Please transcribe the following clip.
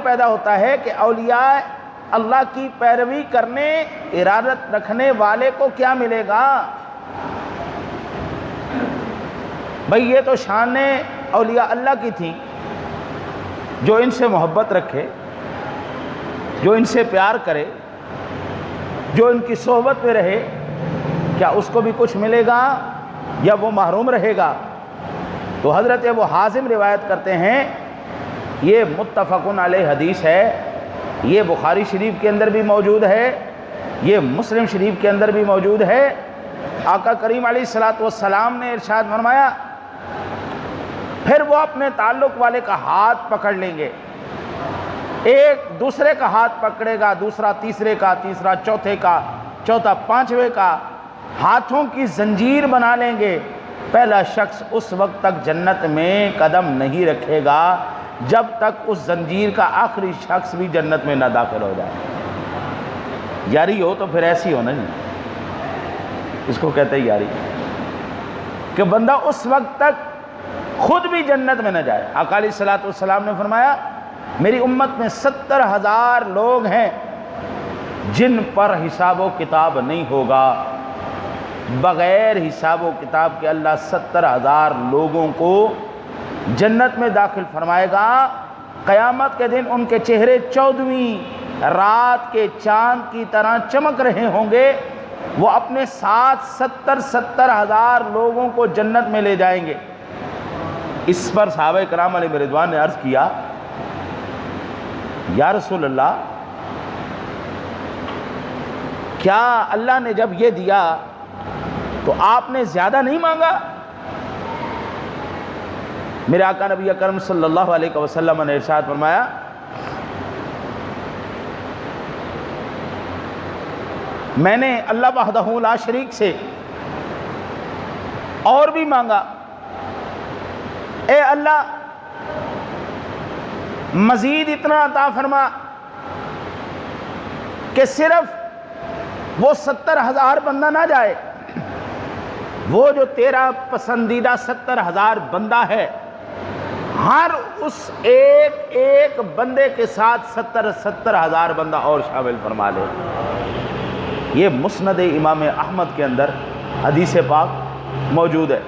پیدا ہوتا ہے کہ اولیاء اللہ کی پیروی کرنے ارادت رکھنے والے کو کیا ملے گا؟ بھئی یہ تو شان اولیاء اللہ کی تھیں، جو ان سے محبت رکھے، جو ان سے پیار کرے، جو ان کی صحبت میں رہے، کیا اس کو بھی کچھ ملے گا یا وہ محروم رہے گا؟ تو حضرت ابو حازم روایت کرتے ہیں، یہ متفق علیہ حدیث ہے، یہ بخاری شریف کے اندر بھی موجود ہے، یہ مسلم شریف کے اندر بھی موجود ہے۔ آقا کریم علیہ الصلوۃ والسلام نے ارشاد فرمایا، پھر وہ اپنے تعلق والے کا ہاتھ پکڑ لیں گے، ایک دوسرے کا ہاتھ پکڑے گا، دوسرا تیسرے کا، تیسرا چوتھے کا، چوتھا پانچویں کا، ہاتھوں کی زنجیر بنا لیں گے۔ پہلا شخص اس وقت تک جنت میں قدم نہیں رکھے گا جب تک اس زنجیر کا آخری شخص بھی جنت میں نہ داخل ہو جائے۔ یاری ہو تو پھر ایسی ہو نا جی، اس کو کہتے ہیں یاری، کہ بندہ اس وقت تک خود بھی جنت میں نہ جائے۔ آقا علیہ الصلوۃ والسلام نے فرمایا، میری امت میں 70,000 لوگ ہیں جن پر حساب و کتاب نہیں ہوگا، بغیر حساب و کتاب کے اللہ 70,000 لوگوں کو جنت میں داخل فرمائے گا۔ قیامت کے دن ان کے چہرے 14ویں رات کے چاند کی طرح چمک رہے ہوں گے، وہ اپنے ساتھ 70,000 لوگوں کو جنت میں لے جائیں گے۔ اس پر صحابہ کرام علیہ رضوان نے عرض کیا، یا رسول اللہ، کیا اللہ نے جب یہ دیا تو آپ نے زیادہ نہیں مانگا؟ میرے آقا نبی اکرم صلی اللہ علیہ وسلم نے ارشاد فرمایا، میں نے اللہ وحدہ لا شریک سے اور بھی مانگا، اے اللہ مزید اتنا عطا فرما کہ صرف وہ 70,000 بندہ نہ جائے، وہ جو تیرا پسندیدہ 70,000 بندہ ہے، ہر اس ایک ایک بندے کے ساتھ 70,000 بندہ اور شامل فرما لے۔ یہ مسند امام احمد کے اندر حدیث پاک موجود ہے۔